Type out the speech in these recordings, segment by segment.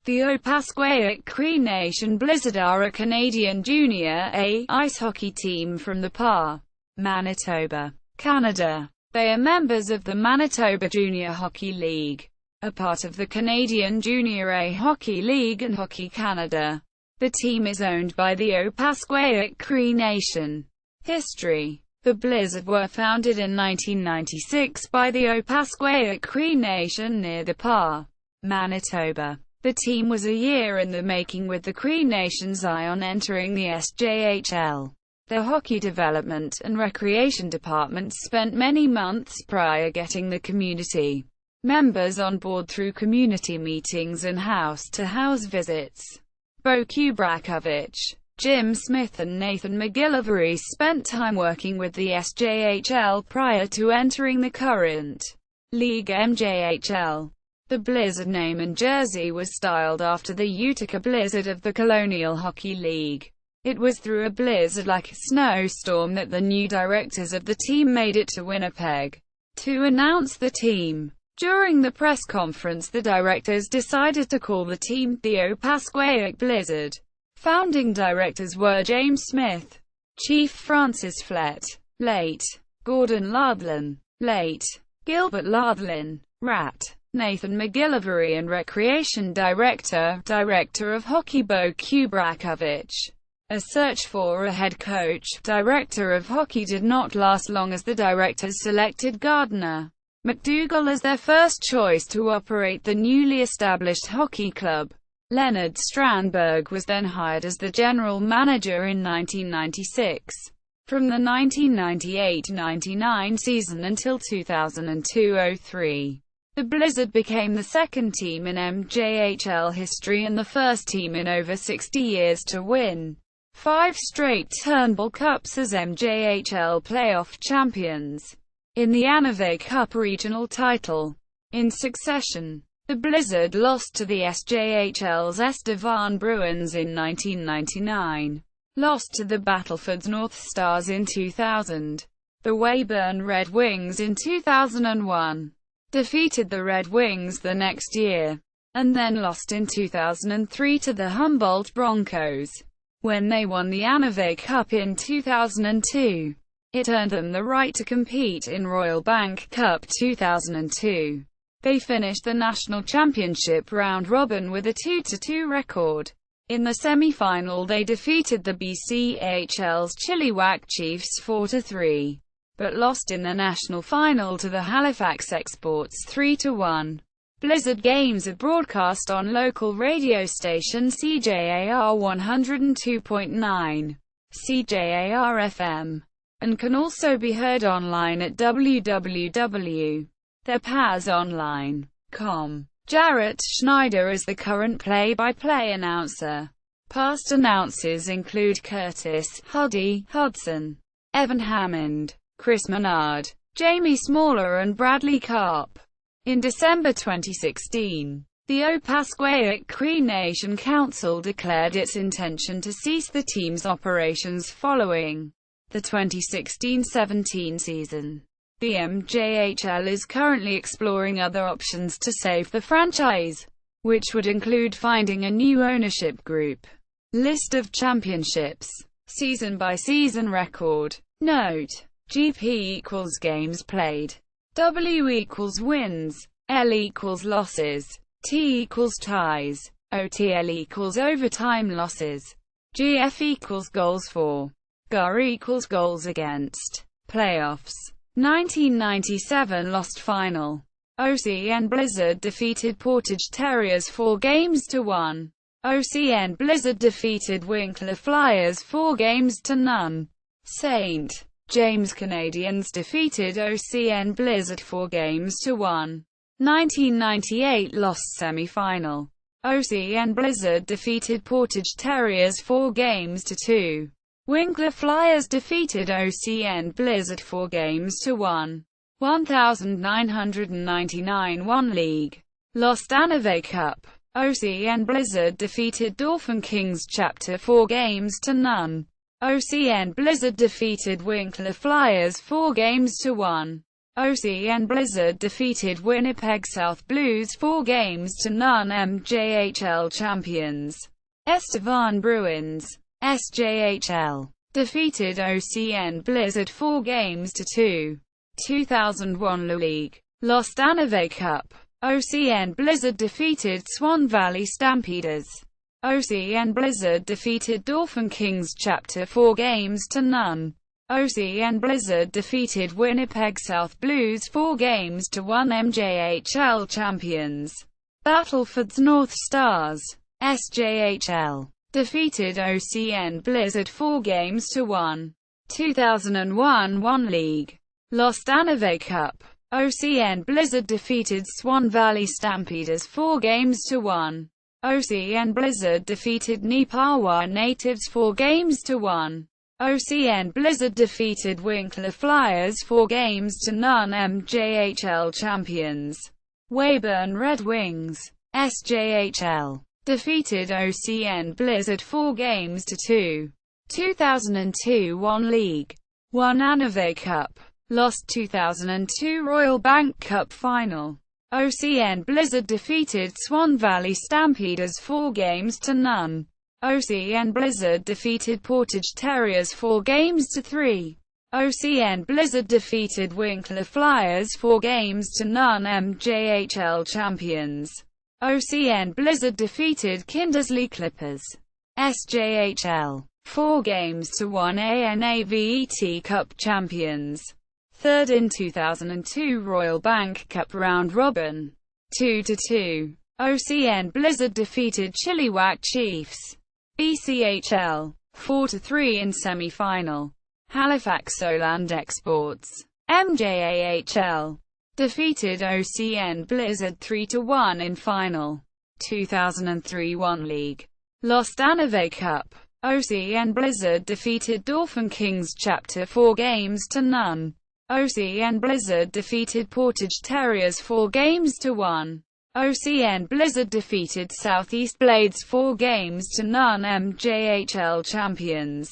The Opaskwayak Cree Nation Blizzard are a Canadian Junior A ice hockey team from the PA, Manitoba, Canada. They are members of the Manitoba Junior Hockey League, a part of the Canadian Junior A Hockey League and Hockey Canada. The team is owned by the Opaskwayak Cree Nation. History: the Blizzard were founded in 1996 by the Opaskwayak Cree Nation near the PA, Manitoba. The team was a year in the making, with the Cree Nation's eye on entering the SJHL. The Hockey Development and Recreation Departments spent many months prior getting the community members on board through community meetings and house-to-house visits. Bo Kubrakovich, Jim Smith and Nathan McGillivray spent time working with the SJHL prior to entering the current league MJHL. The Blizzard name and jersey was styled after the Utica Blizzard of the Colonial Hockey League. It was through a blizzard-like snowstorm that the new directors of the team made it to Winnipeg to announce the team. During the press conference, the directors decided to call the team the Opaskwayak Blizzard. Founding directors were James Smith, Chief Francis Flett, late Gordon Lardlin, late Gilbert Lardlin, Rat, Nathan McGillivray, and Recreation Director of Hockey Bo Kubrakovich. A search for a head coach, director of hockey did not last long, as the directors selected Gardner McDougall as their first choice to operate the newly established hockey club. Leonard Strandberg was then hired as the general manager in 1996. From the 1998-99 season until 2002-03. The Blizzard became the second team in MJHL history and the first team in over 60 years to win 5 straight Turnbull Cups as MJHL playoff champions. In the Anavet Cup regional title, in succession, the Blizzard lost to the SJHL's Estevan Bruins in 1999, lost to the Battlefords North Stars in 2000, the Weyburn Red Wings in 2001, defeated the Red Wings the next year, and then lost in 2003 to the Humboldt Broncos. When they won the Anavet Cup in 2002, it earned them the right to compete in Royal Bank Cup 2002. They finished the national championship round-robin with a 2-2 record. In the semi-final they defeated the BCHL's Chilliwack Chiefs 4-3. But lost in the national final to the Halifax Exports 3-1. Blizzard games are broadcast on local radio station CJAR 102.9, CJAR-FM, and can also be heard online at www.thepazonline.com. Jarrett Schneider is the current play-by-play announcer. Past announcers include Curtis Huddy Hudson, Evan Hammond, Chris Menard, Jamie Smaller and Bradley Karp. In December 2016, the Opaskwayak Cree Nation Council declared its intention to cease the team's operations following the 2016-17 season. The MJHL is currently exploring other options to save the franchise, which would include finding a new ownership group. List of championships. Season-by-season record. Note: GP equals games played. W equals wins. L equals losses. T equals ties. OTL equals overtime losses. GF equals goals for. GAR equals goals against. Playoffs. 1997 lost final. OCN Blizzard defeated Portage Terriers 4-1. OCN Blizzard defeated Winkler Flyers 4-0. St. James Canadians defeated OCN Blizzard 4-1. 1998 lost semi-final. OCN Blizzard defeated Portage Terriers 4-2. Winkler Flyers defeated OCN Blizzard 4-1. 1999 1 League. Lost Anavet Cup. OCN Blizzard defeated Dauphin Kings Chapter 4-0. OCN Blizzard defeated Winkler Flyers 4-1. OCN Blizzard defeated Winnipeg South Blues 4-0, MJHL champions. Estevan Bruins. SJHL defeated OCN Blizzard 4-2. 2001 League. Lost Anavet Cup. OCN Blizzard defeated Swan Valley Stampeders. OCN Blizzard defeated Dauphin Kings Chapter 4-0. OCN Blizzard defeated Winnipeg South Blues 4-1, MJHL champions. Battleford's North Stars. SJHL defeated OCN Blizzard 4-1. 2001 1 League. Lost Anavet Cup. OCN Blizzard defeated Swan Valley Stampeders 4-1. OCN Blizzard defeated Nipawa Natives 4-1. OCN Blizzard defeated Winkler Flyers 4-0, MJHL champions. Weyburn Red Wings. SJHL defeated OCN Blizzard 4-2. 2002 1 League. 1 Anavet Cup. Lost 2002 Royal Bank Cup Final. OCN Blizzard defeated Swan Valley Stampeders 4-0. OCN Blizzard defeated Portage Terriers 4-3. OCN Blizzard defeated Winkler Flyers 4-0, MJHL champions. OCN Blizzard defeated Kindersley Clippers. SJHL 4-1 ANAVET Cup champions. Third in 2002 Royal Bank Cup Round Robin. 2-2. OCN Blizzard defeated Chilliwack Chiefs. BCHL 4-3 in semi-final. Halifax Oland Exports. MJAHL defeated OCN Blizzard 3-1 in final. 2003 1 League. Lost Anavet Cup. OCN Blizzard defeated Dauphin Kings Chapter 4-0. OCN Blizzard defeated Portage Terriers 4-1. OCN Blizzard defeated Southeast Blades 4-0, MJHL champions.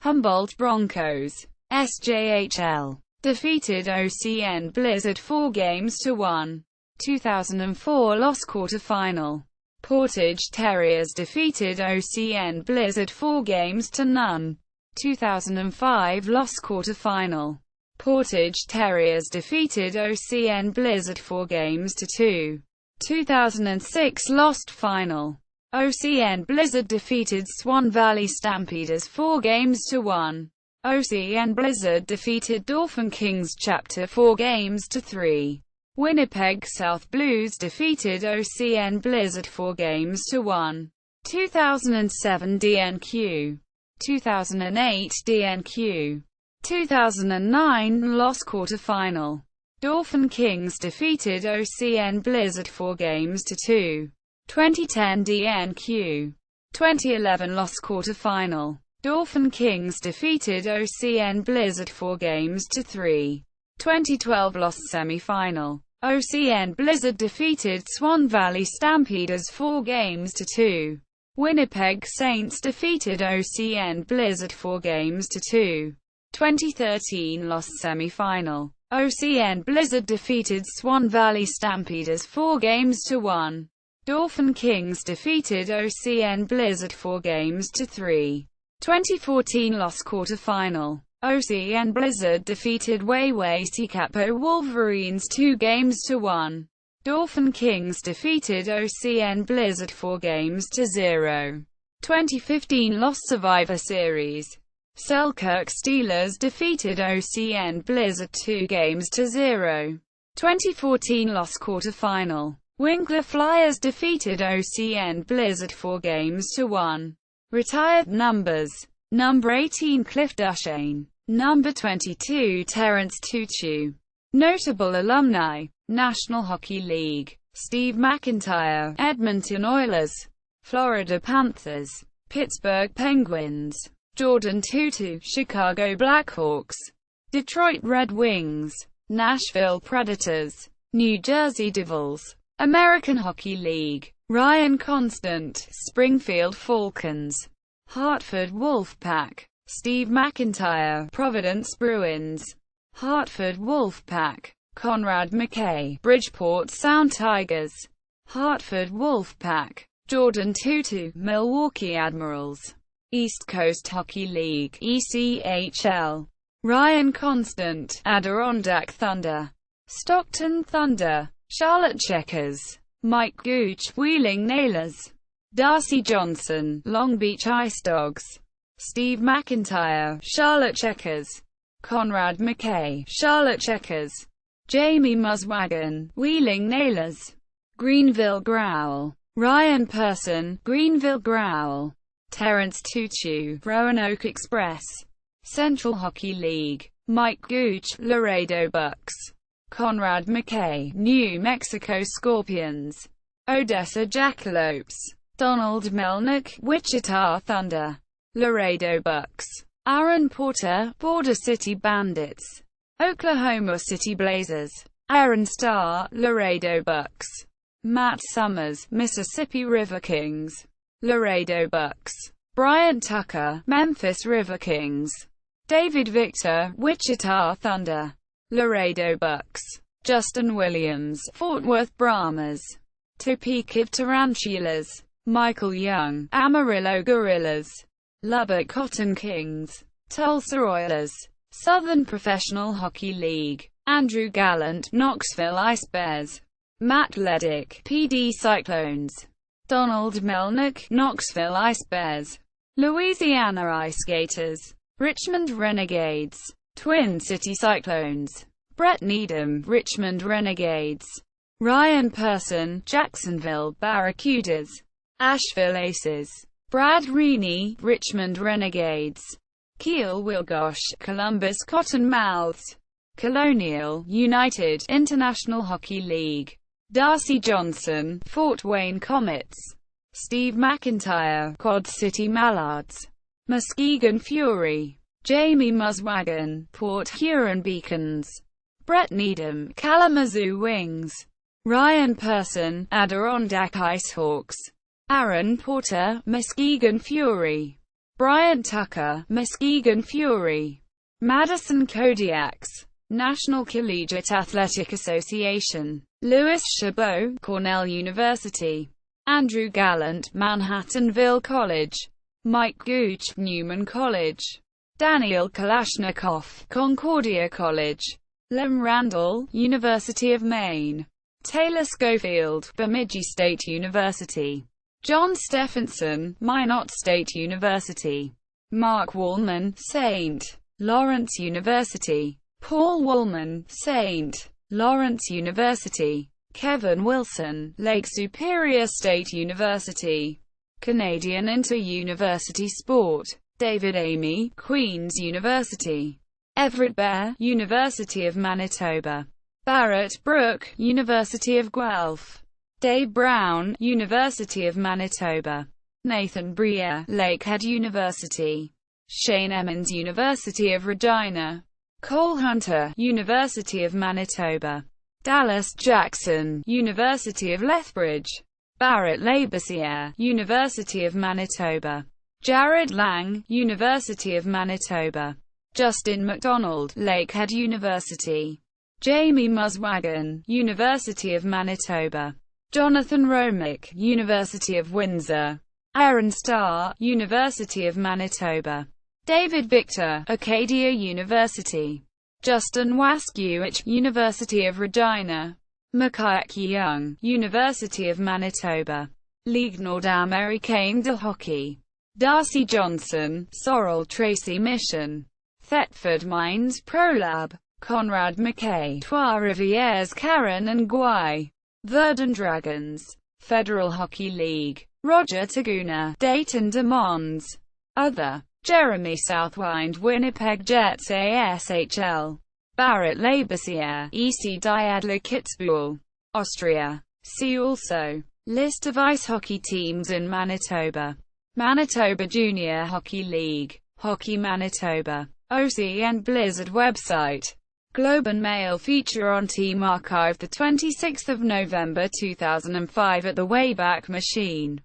Humboldt Broncos. SJHL defeated OCN Blizzard 4-1. 2004 lost quarter-final. Portage Terriers defeated OCN Blizzard 4-0. 2005 lost quarter-final. Portage Terriers defeated OCN Blizzard 4-2. 2006 lost final. OCN Blizzard defeated Swan Valley Stampeders 4-1. OCN Blizzard defeated Dauphin Kings Chapter 4-3. Winnipeg South Blues defeated OCN Blizzard 4-1. 2007 DNQ. 2008 DNQ. 2009 lost quarter-final. Dauphin Kings defeated OCN Blizzard 4-2. 2010 DNQ. 2011 lost quarter-final. Dauphin Kings defeated OCN Blizzard 4-3. 2012 lost semi-final. OCN Blizzard defeated Swan Valley Stampeders 4-2. Winnipeg Saints defeated OCN Blizzard 4-2. 2013 lost semi-final. OCN Blizzard defeated Swan Valley Stampeders 4-1. Dauphin Kings defeated OCN Blizzard 4-3. 2014 lost quarter-final. OCN Blizzard defeated Wayway Capo Wolverines 2-1. Dauphin Kings defeated OCN Blizzard 4-0. 2015 lost Survivor Series. Selkirk Steelers defeated OCN Blizzard 2-0. 2014 lost quarter-final. Winkler Flyers defeated OCN Blizzard 4-1. Retired numbers. Number 18 Cliff Duchesne. Number 22 Terrence Tuchu. Notable alumni. National Hockey League. Steve McIntyre, Edmonton Oilers. Florida Panthers. Pittsburgh Penguins. Jordan Tutu, Chicago Blackhawks. Detroit Red Wings. Nashville Predators. New Jersey Devils. American Hockey League. Ryan Constant, Springfield Falcons. Hartford Wolfpack. Steve McIntyre, Providence Bruins. Hartford Wolfpack. Conrad McKay, Bridgeport Sound Tigers, Hartford Wolfpack, Jordan Tutu, Milwaukee Admirals, East Coast Hockey League, ECHL, Ryan Constant, Adirondack Thunder, Stockton Thunder, Charlotte Checkers, Mike Gooch, Wheeling Nailers, Darcy Johnson, Long Beach Ice Dogs, Steve McIntyre, Charlotte Checkers, Conrad McKay, Charlotte Checkers, Jamie Muswagon, Wheeling Nailers, Greenville Growl, Ryan Person, Greenville Growl, Terrence Tutu, Roanoke Express, Central Hockey League, Mike Gooch, Laredo Bucks, Conrad McKay, New Mexico Scorpions, Odessa Jackalopes, Donald Melnick, Wichita Thunder, Laredo Bucks, Aaron Porter, Border City Bandits, Oklahoma City Blazers, Aaron Starr, Laredo Bucks, Matt Summers, Mississippi River Kings, Laredo Bucks, Brian Tucker, Memphis River Kings, David Victor, Wichita Thunder, Laredo Bucks, Justin Williams, Fort Worth Brahmas, Topeka Tarantulas, Michael Young, Amarillo Gorillas, Lubbock Cotton Kings, Tulsa Oilers, Southern Professional Hockey League, Andrew Gallant, Knoxville Ice Bears, Matt Ledick, PD Cyclones, Donald Melnick, Knoxville Ice Bears, Louisiana Ice Gators, Richmond Renegades, Twin City Cyclones, Brett Needham, Richmond Renegades, Ryan Person, Jacksonville Barracudas, Asheville Aces, Brad Reaney, Richmond Renegades, Keel Wilgosh, Columbus Cottonmouths, Colonial United International Hockey League, Darcy Johnson, Fort Wayne Comets, Steve McIntyre, Quad City Mallards, Muskegon Fury, Jamie Muswagon, Port Huron Beacons, Brett Needham, Kalamazoo Wings, Ryan Person, Adirondack Icehawks, Aaron Porter, Muskegon Fury, Brian Tucker, Muskegon Fury, Madison Kodiaks, National Collegiate Athletic Association, Louis Chabot, Cornell University, Andrew Gallant, Manhattanville College, Mike Gooch, Newman College, Daniel Kalashnikov, Concordia College, Lem Randall, University of Maine, Taylor Schofield, Bemidji State University, John Stephenson, Minot State University, Mark Woolman, St. Lawrence University, Paul Woolman, St. Lawrence University, Kevin Wilson, Lake Superior State University, Canadian Inter-University Sport, David Amy, Queen's University, Everett Bear, University of Manitoba, Barrett Brook, University of Guelph, Dave Brown, University of Manitoba, Nathan Briere, Lakehead University, Shane Emmons, University of Regina, Cole Hunter, University of Manitoba, Dallas Jackson, University of Lethbridge, Barrett Labossiere, University of Manitoba, Jared Lang, University of Manitoba, Justin McDonald, Lakehead University, Jamie Muswagon, University of Manitoba, Jonathan Romick, University of Windsor, Aaron Starr, University of Manitoba, David Victor, Acadia University, Justin Waskiewicz, University of Regina, Mikayak Young, University of Manitoba, Ligue Nord-Américaine de Hockey, Darcy Johnson, Sorel Tracy Mission, Thetford Mines ProLab, Conrad McKay, Trois-Rivières Karen and Guay, Verdun Dragons, Federal Hockey League, Roger Taguna, Dayton Demons, Other, Jeremy Southwind Winnipeg Jets ASHL, Barrett Labossiere, EC Diadler Kitzbühel, Austria. See also, List of ice hockey teams in Manitoba, Manitoba Junior Hockey League, Hockey Manitoba, OCN Blizzard website, Globe and Mail feature on Team Archive 26 November 2005 at the Wayback Machine.